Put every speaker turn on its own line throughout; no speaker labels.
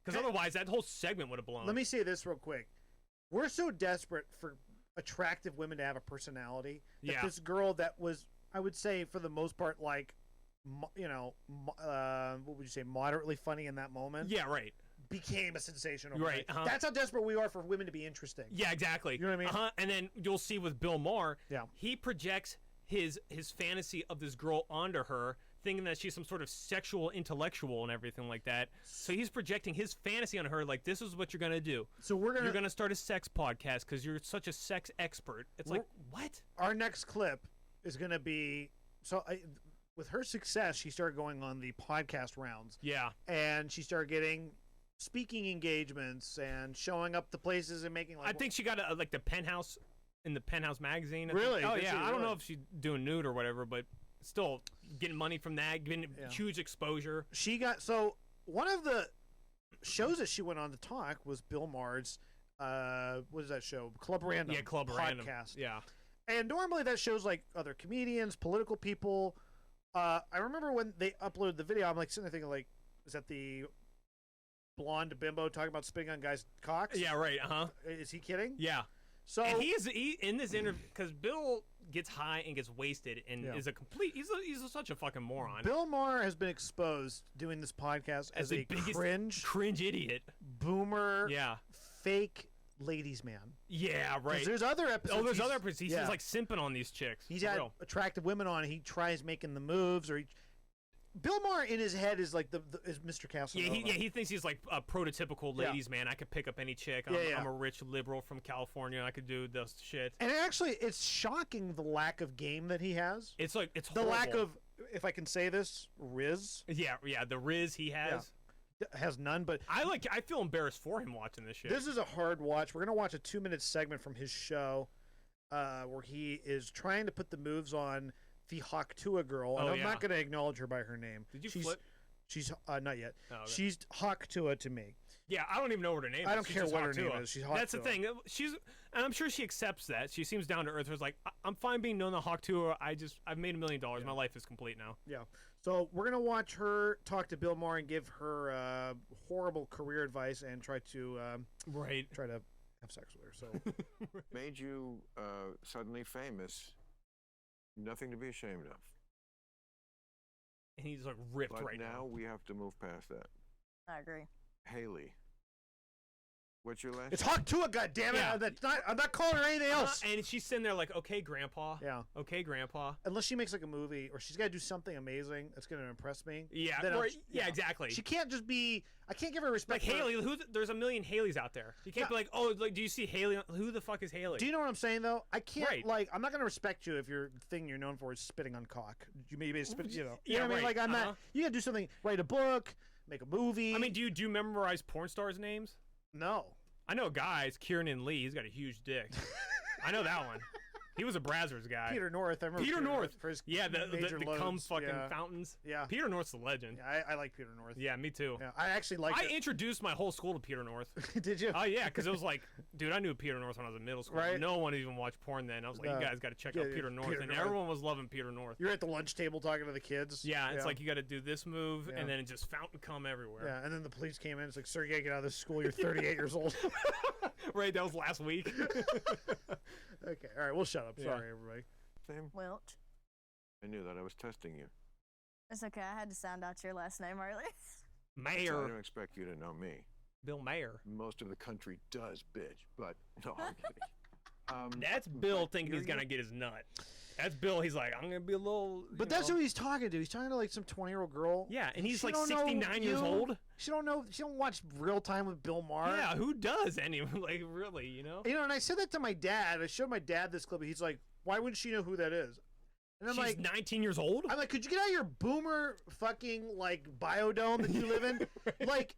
Because otherwise, that whole segment would have blown.
Let me say this real quick. We're so desperate for attractive women to have a personality that this girl that was, I would say, for the most part, like, what would you say, moderately funny in that moment?
Yeah, right.
Became a sensation.
Right.
That's how desperate we are for women to be interesting.
Yeah, exactly.
You know what I mean?
And then you'll see with Bill Maher,
yeah,
he projects his fantasy of this girl onto her, thinking that she's some sort of sexual intellectual and everything like that. So he's projecting his fantasy on her, like, this is what you're gonna do.
So you're
gonna start a sex podcast because you're such a sex expert. It's like, what?
Our next clip is gonna be with her success, she started going on the podcast rounds.
Yeah,
and she started getting speaking engagements and showing up to places and making. Like,
I think she got the Penthouse in the Penthouse magazine.
Really?
Oh yeah. I don't know if she's doing nude or whatever, but still getting money from that, getting huge exposure.
She got one of the shows that she went on to talk was Bill Maher's. What is that show? Club Random.
Yeah, Club
podcast.
Random. Yeah.
And normally that shows like other comedians, political people. I remember when they uploaded the video, I'm like sitting there thinking, like, is that the blonde bimbo talking about spitting on guys' cocks?
Yeah, right.
Is he kidding?
Yeah.
So
and he in this interview, because Bill gets high and gets wasted and is a complete. He's such a fucking moron.
Bill Maher has been exposed doing this podcast as a
cringe idiot,
boomer, fake ladies man.
Yeah, right.
There's other episodes.
Oh, there's other episodes. He's just like simping on these chicks.
He's had attractive women on. He tries making the moves, or Bill Maher in his head is like is Mr. Casanova.
Yeah, he thinks he's like a prototypical ladies man. I could pick up any chick. I'm a rich liberal from California. I could do this shit.
And actually, it's shocking the lack of game that he has.
It's like it's
the lack of, if I can say this, riz.
Yeah, the riz he has.
Yeah. Has none, but
I feel embarrassed for him watching this shit.
This is a hard watch. We're gonna watch a 2-minute segment from his show, where he is trying to put the moves on the Hawk Tuah girl, and I'm not gonna acknowledge her by her name.
Did you flip?
She's not yet.
Oh, okay.
She's Hawk Tuah to me.
Yeah, I don't even know what her name is.
I don't care what her name is. She's Hawk
That's the thing. And I'm sure she accepts that. She seems down to earth. It's like, I'm fine being known the Hawk Tuah. I've made $1 million. My life is complete now.
Yeah. So we're gonna watch her talk to Bill Maher and give her horrible career advice and try to have sex with her. So
made you suddenly famous. Nothing to be ashamed of.
And he's like ripped
but
right now.
Now we have to move past that.
I agree.
Haley. What's your last
It's Hawk Tuah, goddammit. Yeah. I'm not calling her anything else.
And she's sitting there like, okay, Grandpa.
Yeah.
Okay, Grandpa.
Unless she makes like a movie or she's got to do something amazing that's going to impress me.
Yeah, yeah, exactly.
She can't just be, I can't give her respect.
Like Haley, there's a million Haleys out there. You can't be like, oh, like, do you see Haley? Who the fuck is Haley?
Do you know what I'm saying, though? I can't, I'm not going to respect you if your thing you're known for is spitting on cock. You maybe spit, you know. You know what I mean? Like, I'm not, you got to do something, write a book, make a movie.
I mean, do you memorize porn stars' names?
No.
I know guys, Kieran Lee, he's got a huge dick. I know that one. He was a Brazzers guy.
Peter North, I remember
Peter North.
For his
the cum fucking fountains.
Yeah.
Peter North's the legend.
Yeah, I like Peter North.
Yeah, me too.
Yeah, I actually like
I introduced my whole school to Peter North.
Did you?
Oh, yeah, because it was like, dude, I knew Peter North when I was in middle school.
Right.
No one even watched porn then. I was like, you guys got to check out Peter North. And everyone was loving Peter North.
You're at the lunch table talking to the kids.
Yeah, it's like you got to do this move, and then it just fountain cum everywhere.
Yeah, and then the police came in. It's like, sir, you got to get out of this school. You're 38 years old.
Right, that was last week.
Okay, all right, we'll shut up. Sorry, everybody.
Name?
Welch.
I knew that. I was testing you.
It's okay. I had to sound out your last name early.
Maher.
I don't expect you to know me.
Bill Maher.
Most of the country does, bitch. But no, I'm kidding.
That's Bill thinking he's gonna get his nut. That's Bill. He's like, I'm gonna be a little.
But that's who he's talking to. He's talking to like some 20-year-old girl.
Yeah, and he's like 69 years old.
She don't know. She don't watch Real Time with Bill Maher.
Yeah, who does anyway? Like really, you know?
You know, and I said that to my dad. I showed my dad this clip. And he's like, "Why wouldn't she know who that is?" And I'm
She's
like,
19 years old.
I'm like, could you get out of your boomer fucking like biodome that you live in? Like,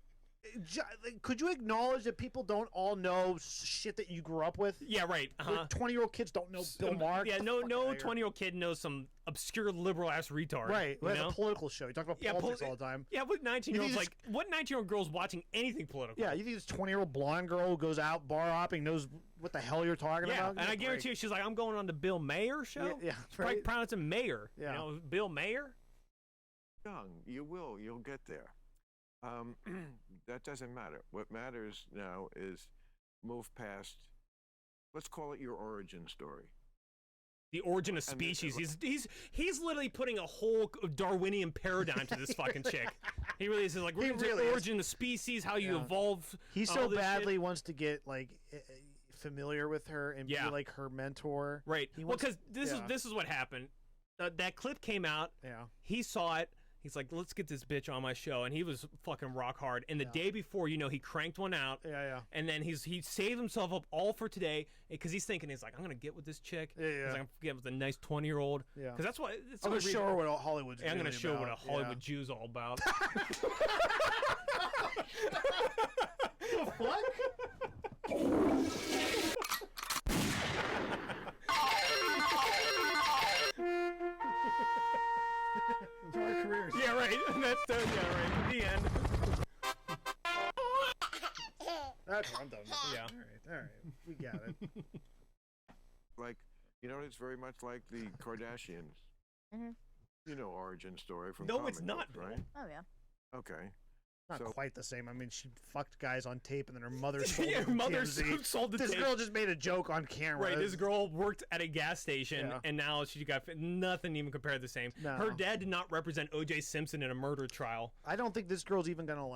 could you acknowledge that people don't all know shit that you grew up with?
Yeah, right.
20-year-old kids don't know Bill Maher.
Yeah, no 20-year-old kid knows some obscure liberal ass retard.
Right.
Who
has a political show. You talk about politics all the time.
Yeah, what 19-year-olds like? What 19-year-old girl's watching anything political?
Yeah, you think this 20-year-old blonde girl who goes out bar hopping knows what the hell you're talking about?
And I guarantee you, she's like, I'm going on the Bill Maher show.
Yeah,
right. Pronounce him Mayer.
Yeah.
You know, Bill Maher.
Young, you'll get there. Um, that doesn't matter. What matters now is move past. Let's call it your origin story.
The origin of
And then-
species. He's literally putting a whole Darwinian paradigm to this fucking chick. He really is like, we're
He
going to
really is.
origin of species, how you
Yeah.
evolve.
He
all
so
this
badly
shit.
wants to get like familiar with her and
Yeah.
be like her mentor.
Right.
He
Well,
wants-
because
yeah.
this is what happened. That clip came out.
Yeah.
He saw it. He's like, let's get this bitch on my show. And he was fucking rock hard. And the day before, he cranked one out.
Yeah.
And then he saved himself up all for today because he's thinking, he's like, I'm going to get with this chick.
Yeah.
He's like, I'm going to get with a nice 20-year-old.
Yeah.
Because that's what. It's
I'm gonna show her what Hollywood's.
I'm going to
really
show what a
about.
Hollywood Jew's all about.
The fuck? Our careers.
Yeah, right. That's right. The end.
That's what I'm done with.
Yeah.
All right. We got it.
Like, it's very much like the Kardashians.
Mhm.
You know origin story from
No,
comic
it's not,
books, right?
Oh yeah.
Okay.
Not
So-
quite the same. I mean, she fucked guys on tape, and then her mother sold
Yeah,
it
her
on
mother
TMZ.
sold the
This
tape.
girl just made a joke on camera.
Right, this girl worked at a gas station,
Yeah.
and now she got nothing even compared to the same.
No.
Her dad did not represent O.J. Simpson in a murder trial.
I don't think this girl's even gonna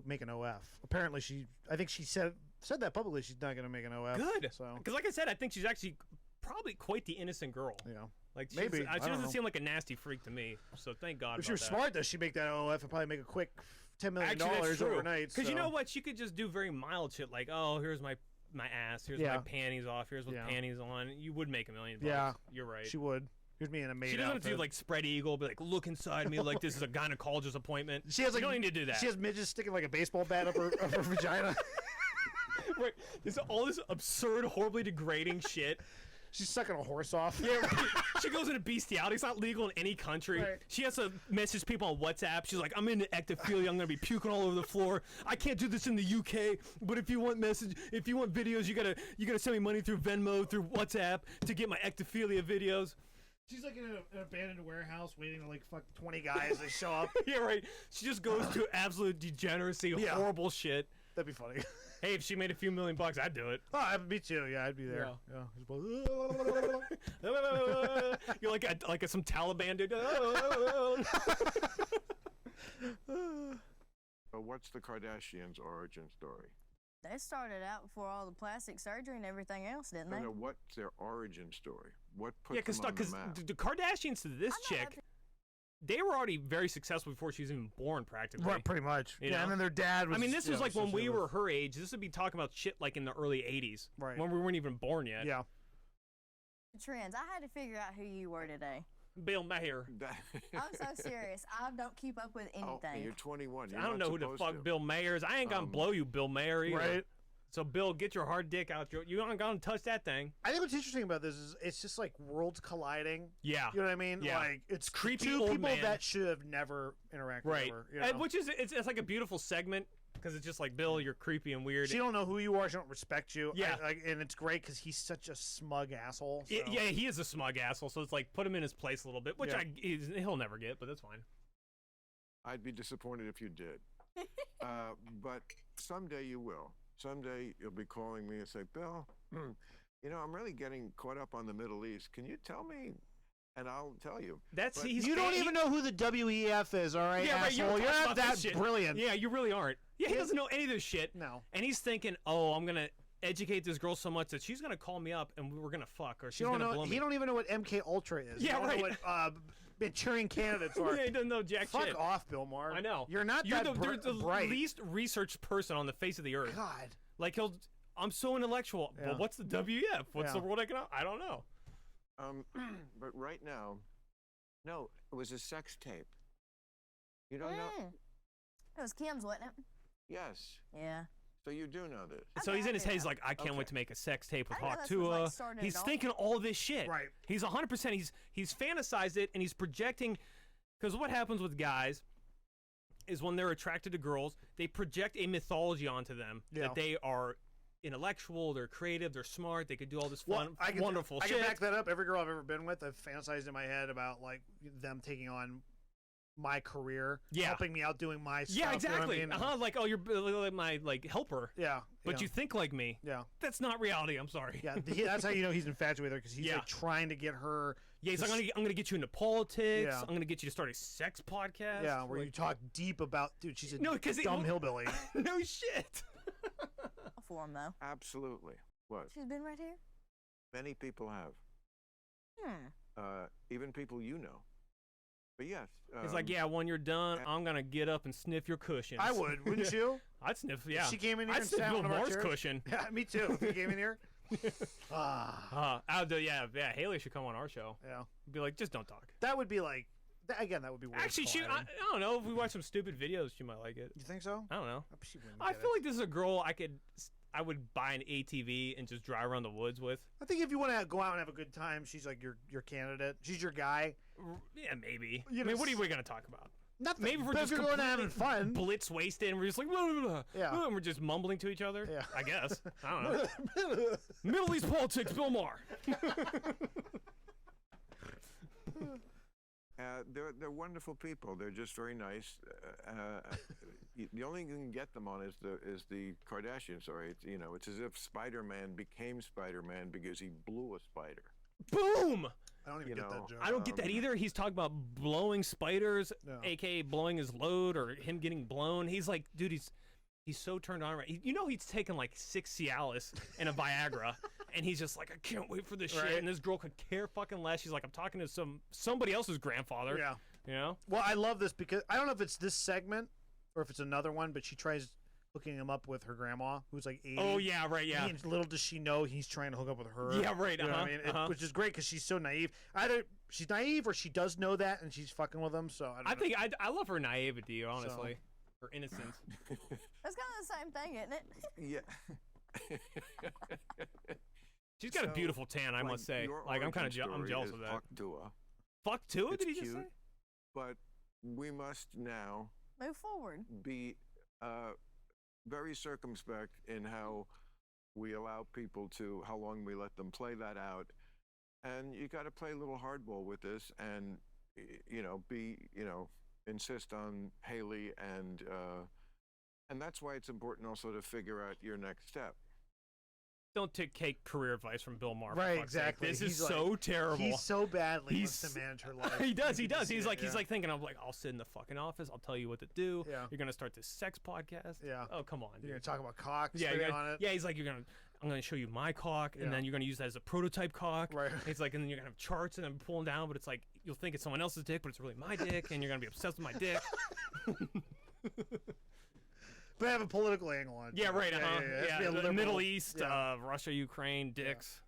make an OF. Apparently, I think she said that publicly. She's not gonna make an OF.
Good,
So
because like I said, I think she's actually probably quite the innocent girl.
yeah.
Like
Maybe.
she
I don't
doesn't
know.
seem like a nasty freak to me. So thank God.
If she
about
was
that.
smart, though, she'd make that OF and probably make a quick $10 million
Actually, that's true.
overnight.
Because you
so-
know what, she could just do very mild shit like, oh, here's my ass, here's
Yeah.
my panties off, here's with
Yeah.
panties on. You would make $1 million.
Yeah.
You're right.
She would. Here's me in a maid
She doesn't have
outfit.
to do like spread eagle, be like, look inside me like this is a gynecologist appointment.
She has like
you don't need to do that.
She has midgets sticking like a baseball bat up her vagina.
Right. There's all this absurd, horribly degrading shit.
She's sucking a horse off.
Yeah, right. She goes into bestiality. It's not legal in any country.
Right.
She has to message people on WhatsApp. She's like, I'm into ectophilia. I'm gonna be puking all over the floor. I can't do this in the UK. But if you want videos, you gotta send me money through Venmo, through WhatsApp to get my ectophilia videos.
She's like in an abandoned warehouse waiting to like fuck 20 guys to show up.
Yeah, right. She just goes to absolute degeneracy,
Yeah.
horrible shit.
That'd be funny.
Hey, if she made a few $1 million, I'd do it.
Oh, me too. Yeah, I'd be there.
You're like some Taliban dude.
But what's the Kardashians' origin story?
They started out before all the plastic surgery and everything else, didn't
I
they?
know what's their origin story. What put
Yeah,
them on the map?
the Kardashians to this
I know
chick, they were already very successful before she was even born, practically.
Right, pretty much.
You
Yeah,
know?
and then their dad was.
I mean, this was like when we
associated
were
with-
her age. This would be talking about shit like in the early '80s,
Right.
when we weren't even born yet.
Yeah.
Trends. I had to figure out who you were today.
Bill Maher.
I'm so serious. I don't keep up with
Oh,
anything.
you're 21. You're
I don't
not
know who the
supposed
fuck
to.
Bill Maher is. I ain't gonna blow you, Bill Maher. Either.
Right.
So, Bill, get your hard dick out. You aren't gonna touch that thing.
I think what's interesting about this is it's just like worlds colliding.
Yeah.
You know what I mean?
Yeah.
Like it's
Creepy
two
old
people
man.
that should have never interacted.
Right.
Ever, you
And
know?
which is it's like a beautiful segment because it's just like, Bill, you're creepy and weird.
She don't know who you are. She don't respect you.
Yeah.
And it's great because he's such a smug asshole. So.
Yeah, he is a smug asshole. So it's like put him in his place a little bit, which
Yeah.
he'll never get, but that's fine.
I'd be disappointed if you did. But someday you will. Someday you'll be calling me and say, Bill, I'm really getting caught up on the Middle East. Can you tell me? And I'll tell you.
That's
But-
he's
You don't even know who the WEF is, all right,
Yeah, right, you
asshole.
don't
You're
talk
not
about this
that
shit.
brilliant.
Yeah, you really aren't. Yeah, he doesn't know any of this shit.
No.
And he's thinking, oh, I'm gonna educate this girl so much that she's gonna call me up and we're gonna fuck or she's
You don't
gonna
know.
blow me.
He don't even know what MK Ultra is.
Yeah,
You don't
right.
Know what Manchurian candidates are.
Yeah, he doesn't know jack
Fuck
shit.
off, Bill Maher.
I know.
You're not
You're
that
you're the
bright.
least researched person on the face of the earth.
God.
Like I'm so intellectual.
Yeah.
Well, what's the WF? What's
Yeah.
the World Economic? I don't know.
But right now, no, it was a sex tape. You don't know?
It was Kim's, wasn't it?
Yes.
Yeah.
So you do know this.
So he's in his head. He's
Yeah.
like, I can't wait
Okay.
to make a sex tape with
I know
Hawk
that's what, like,
Tuah.
started
He's
it off.
thinking all this shit.
Right.
He's 100%. He's fantasized it and he's projecting. Because what happens with guys is when they're attracted to girls, they project a mythology onto them
Yeah.
that they are intellectual, they're creative, they're smart, they could do all this fun, wonderful
I
shit.
can back that up. Every girl I've ever been with, I've fantasized in my head about like them taking on my career,
Yeah.
helping me out doing my stuff.
Yeah,
you know what I
exactly.
mean?
Like, oh, you're like my like helper.
Yeah.
But
yeah.
you think like me.
Yeah.
That's not reality. I'm sorry.
Yeah. That's how you know he's infatuated with her because he's
Yeah.
like trying to get her.
Yeah, he's like, I'm gonna get you into politics.
Yeah.
I'm gonna get you to start a sex podcast.
Yeah, where
like,
you talk deep about, dude, she's a
No, 'cause
dumb hillbilly.
no shit.
For him though.
Absolutely. What?
She's been right here.
Many people have.
Hmm.
Even people you know. But yes.
He's like, yeah, when you're done, I'm gonna get up and sniff your cushions.
I would, wouldn't you?
I'd sniff. Yeah.
If she came in here
I'd
and
sniff
sat on
Bill
one of our
Maher's
chairs.
cushion.
Yeah, me too. If he came in here.
I'll do. Yeah. Haley should come on our show.
Yeah.
Be like, just don't talk.
That would be like, again, that would be weird.
Actually, I don't know. If we watch some stupid videos, she might like it.
You think so?
I don't know.
She wouldn't
I
get
feel
it.
like this is a girl I would buy an ATV and just drive around the woods with.
I think if you want to go out and have a good time, she's like your candidate. She's your guy.
Yeah, maybe.
You
I mean,
know,
what are we gonna talk about?
Nothing.
Maybe we're
But
just
if you're going out having fun.
blitz wasted, and we're just like, blah, blah, blah,
Yeah.
blah, and we're just mumbling to each other.
Yeah.
I guess. I don't know. Middle East politics, Bill Maher.
They're wonderful people. They're just very nice. The only thing you can get them on is the Kardashian story. It's as if Spider-Man became Spider-Man because he blew a spider.
Boom!
I don't even get that joke.
I don't get that either. He's talking about blowing spiders,
Yeah.
aka blowing his load, or him getting blown. He's like, dude, he's so turned on right. He's taken like 6 Cialis and a Viagra, and he's just like, I can't wait for this
Right.
shit. And this girl could care fucking less. She's like, I'm talking to somebody else's grandfather.
Yeah.
You know?
Well, I love this because I don't know if it's this segment or if it's another one, but she tries hooking him up with her grandma, who's like 80.
Oh yeah, right, yeah.
And little does she know he's trying to hook up with her.
Yeah, right,
You know what I mean? Which is great because she's so naive. Either she's naive or she does know that and she's fucking with him. So I don't know.
I love her naivety, honestly. Her innocence.
That's kind of the same thing, isn't it?
Yeah.
She's got a beautiful tan, I must say.
your
Like I'm kind of
origin
I'm
story
jealous
is
of that.
Fuck Tuah.
Fuck Tuah?
It's
Did he just
cute.
say?
But we must now
Move forward.
be very circumspect in how we allow people to, how long we let them play that out. And you got to play a little hardball with this and, insist on Haley and that's why it's important also to figure out your next step.
Don't take career advice from Bill Maher. for
Right,
fuck's sake.
exactly.
This
He's
is so terrible.
He so badly
He's-
wants to manage her life.
He does. He's like
Yeah.
thinking of like, I'll sit in the fucking office. I'll tell you what to do.
Yeah.
You're gonna start this sex podcast.
Yeah.
Oh come on.
You're
Dude.
gonna talk about cock,
Yeah,
spitting
you're gonna,
on it.
yeah. He's like, I'm gonna show you my cock,
Yeah.
and then you're gonna use that as a prototype cock.
Right.
He's like, and then you're gonna have charts and I'm pulling down, but it's like you'll think it's someone else's dick, but it's really my dick, and you're gonna be obsessed with my dick.
But I have a political angle on it.
Yeah,
too.
right.
Yeah, yeah, it has to be a
The
liberal-
Middle East,
yeah.
Russia, Ukraine, dicks.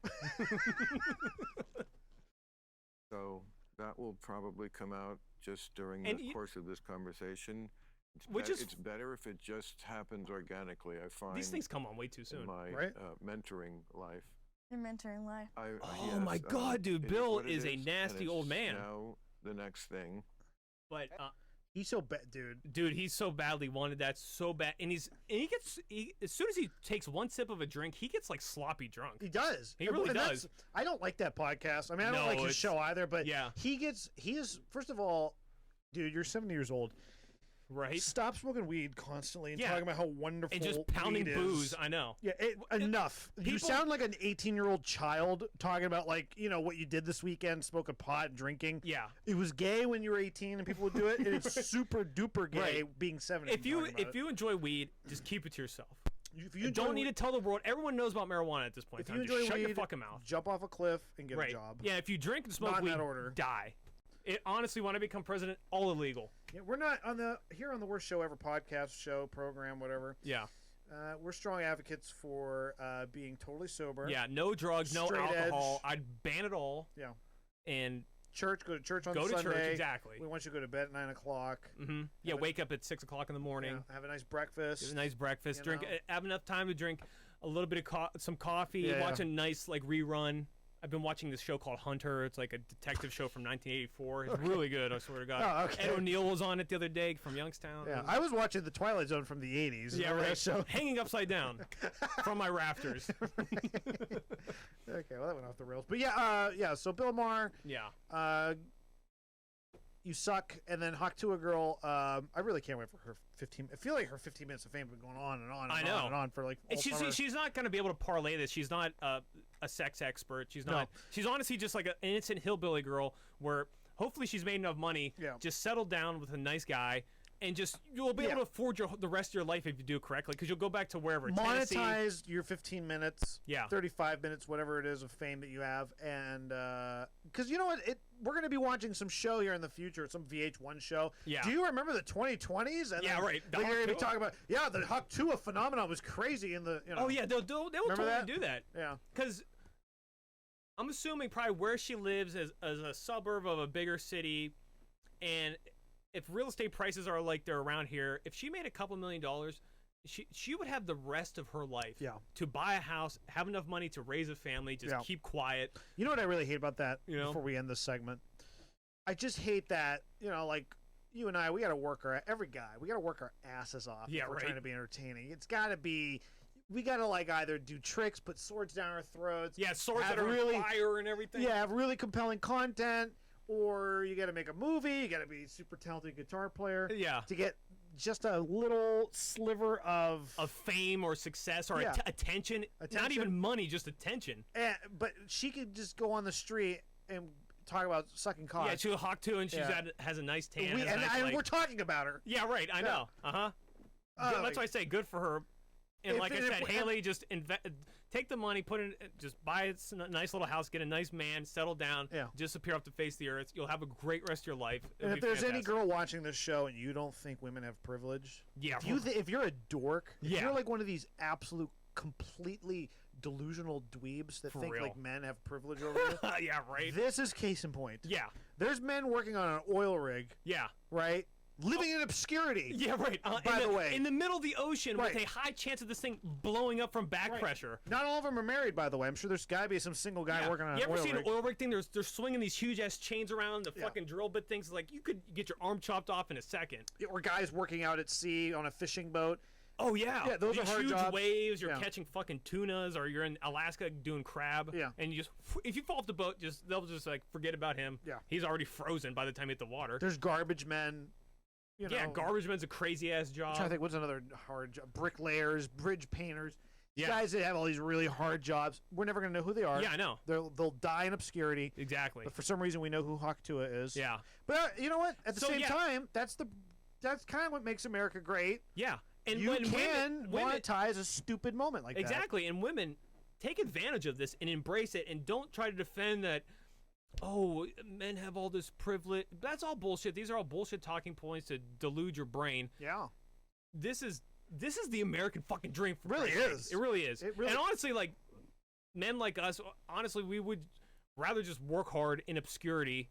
So that will probably come out just during
And
the course of this conversation. It's better if it just happens organically. I find
These things come on way too soon.
in my
Right?
mentoring life.
Your mentoring life.
Oh my God, dude,
it
Bill
what it
is a
and
nasty
it's
old man.
Now the next thing.
But
He's so bad, dude.
dude, he's so badly wanted that so bad, and he gets as soon as he takes one sip of a drink, he gets like sloppy drunk.
He does.
He really
And
does.
I don't like that podcast. I mean, I don't
No,
like his
it's-
show either. But
yeah.
he is. First of all, dude, you're 70 years old.
Right?
Stop smoking weed constantly and
Yeah.
talking about how wonderful
And just pounding
weed
booze.
is.
I know.
Yeah, enough. You
people-
sound like an 18-year-old child talking about like what you did this weekend, smoking pot, and drinking.
Yeah.
It was gay when you were 18 and people would do it, and it's super duper gay
Right.
being 70.
If you
and talking about
you enjoy weed, just keep it to yourself.
it. If
You
you
don't
enjoy
need to tell the world. Everyone knows about marijuana at this point.
If
in
you
time. Just
enjoy
shut your
weed,
fucking mouth.
jump off a cliff and get
Right.
a job.
Yeah. If you drink and smoke
Not in
weed,
that order.
die. It honestly, when I become president, all illegal.
Yeah, we're not on the Worst Show Ever podcast show program, whatever.
Yeah.
We're strong advocates for being totally sober.
Yeah. No drugs, no
Straight
alcohol.
edge.
I'd ban it all.
Yeah.
And
Go to church on
go to
Sunday.
church. Exactly.
We want you to go to bed at 9 o'clock.
Mm-hmm. Yeah. Wake up at 6 o'clock in the morning.
Yeah, have a nice breakfast.
Get a nice breakfast.
You
Drink.
know?
Have enough time to drink a little bit of some coffee.
Yeah,
watch
yeah.
a nice like rerun. I've been watching this show called Hunter. It's like a detective show from 1984. It's really good. I swear to God.
Oh, okay.
Ed O'Neill was on it the other day from Youngstown.
Yeah, I was watching The Twilight Zone from the 80s.
Yeah,
Remember
right.
that show?
Hanging upside down from my rafters.
Okay, well that went off the rails. But yeah, so Bill Maher,
Yeah.
you suck, and then Hawk Tuah girl. I really can't wait for her 15. I feel like her 15 minutes of fame has been going on and on and on and on for like. All summer.
She's not going to be able to parlay this. She's not a sex expert. She's not. She's honestly just like an innocent hillbilly girl. Where hopefully she's made enough money. Yeah. Just settle down with a nice guy. And just you'll be able to afford the rest of your life if you do it correctly, because you'll go back to wherever.
Monetize
Tennessee.
your 15 minutes, 35 minutes, whatever it is of fame that you have, and because you know what, we're going to be watching some show here in the future, some VH1 show. Yeah. Do you remember the 2020s? And
right.
They're going to be talking about the Hawk Tuah phenomenon was crazy in the. You know,
oh yeah, they'll totally do that.
Yeah.
Because I'm assuming probably where she lives as a suburb of a bigger city, and if real estate prices are like they're around here, if she made a couple $1 million, she would have the rest of her life to buy a house, have enough money to raise a family, just keep quiet.
You know what I really hate about that? Before we end this segment, I just hate that, like you and I, we got to work every guy, we got to work our asses off if we're trying to be entertaining. It's got to be. We gotta like either do tricks, put swords down our throats.
Yeah, swords that are really on fire and everything.
Yeah, have really compelling content. Or you got to make a movie. You got to be a super talented guitar player. Yeah. To get just a little sliver of
fame or success or attention. Not even money, just attention.
But she could just go on the street and talk about sucking cock.
Yeah, she's a Hawk Tuah, and has a nice tan.
And we're talking about her.
Yeah, right. I know. That's why I say good for her. And like I said, Haley, just take the money, just buy a nice little house, get a nice man, settle down, disappear off the face of the earth. You'll have a great rest of your life.
And if there's any girl watching this show and you don't think women have privilege, if you're a dork, if you're like one of these absolute, completely delusional dweebs that think like men have privilege over you,
yeah, right.
This is case in point.
Yeah,
there's men working on an oil rig.
Yeah,
right. Living in obscurity.
Yeah, right.
By the way.
In the middle of the ocean with a high chance of this thing blowing up from back pressure.
Not all of them are married, by the way. I'm sure there's got to be some single guy working on an oil rig.
You ever seen an oil rig thing? They're swinging these huge-ass chains around, the fucking drill bit things. Like, you could get your arm chopped off in a second.
Or guys working out at sea on a fishing boat.
Oh, yeah.
Yeah, those are hard
huge
jobs.
Waves, you're catching fucking tunas, or you're in Alaska doing crab.
Yeah.
And you just, if you fall off the boat, they'll just, like, forget about him.
Yeah.
He's already frozen by the time you hit the water.
There's garbage men.
Garbage man's a crazy ass job.
I'm trying to think, what's another hard job? Bricklayers, bridge painters. Guys that have all these really hard jobs. We're never going to know who they are.
Yeah, I know.
They'll die in obscurity.
Exactly.
But for some reason, we know who Hawk Tuah is.
Yeah.
But you know what? At the same time, that's kind of what makes America great.
Yeah.
And you can monetize a stupid moment like that.
Exactly. And women take advantage of this and embrace it, and don't try to defend that. Oh, men have all this privilege. That's all bullshit. These are all bullshit talking points to delude your brain.
Yeah.
This is the American fucking dream.
It really is.
It really is. And honestly, like, men like us, honestly, we would rather just work hard in obscurity.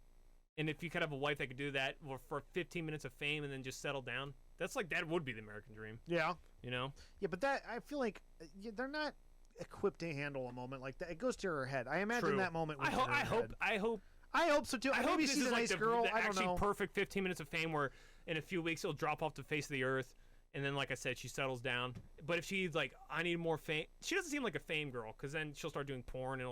And if you could have a wife that could do that for 15 minutes of fame and then just settle down, that would be the American dream.
Yeah.
You know?
Yeah, but I feel like they're not equipped to handle a moment like that. It goes to her head. I imagine that moment.
I hope
so too.
I
maybe
hope
she's a nice girl. I don't know.
Perfect 15 minutes of fame where in a few weeks it'll drop off the face of the earth, and then like I said, she settles down. But if she's like, I need more fame, she doesn't seem like a fame girl, because then she'll start doing porn and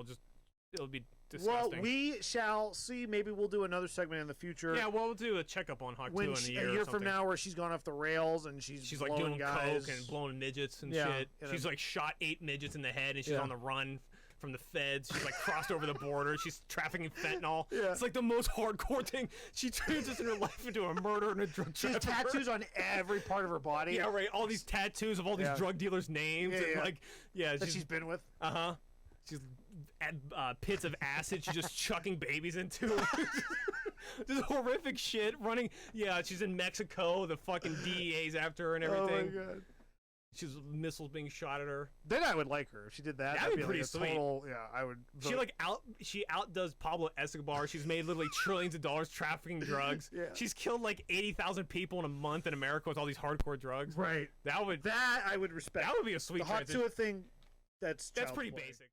it'll be disgusting.
Well, we shall see. Maybe we'll do another segment in the future.
Yeah, we'll do a checkup on Hawk Tuah in a year
from now, where she's gone off the rails and she's
like doing
guys.
coke and blowing midgets and shit. She's like shot 8 midgets in the head, and she's on the run from the feds. She's like crossed over the border. She's trafficking fentanyl. Yeah. It's like the most hardcore thing. She transitioned her life into a murder and a drug trafficker.
She has tattoos on every part of her body.
Yeah, right. All these tattoos of all these drug dealers' names.
That she's been with.
Uh-huh. She's at pits of acid she's just chucking babies into. This horrific shit running. Yeah, she's in Mexico. The fucking DEA's after her and everything.
Oh my god.
She's missiles being shot at her.
Then I would like her if she did that.
That'd be pretty
like
sweet.
I would.
Vote. She outdoes Pablo Escobar. She's made literally trillions of dollars trafficking drugs. Yeah. She's killed like 80,000 people in a month in America with all these hardcore drugs.
Right.
That I would respect.
That would be a sweet. The Hawk Tuah thing. That's
pretty basic.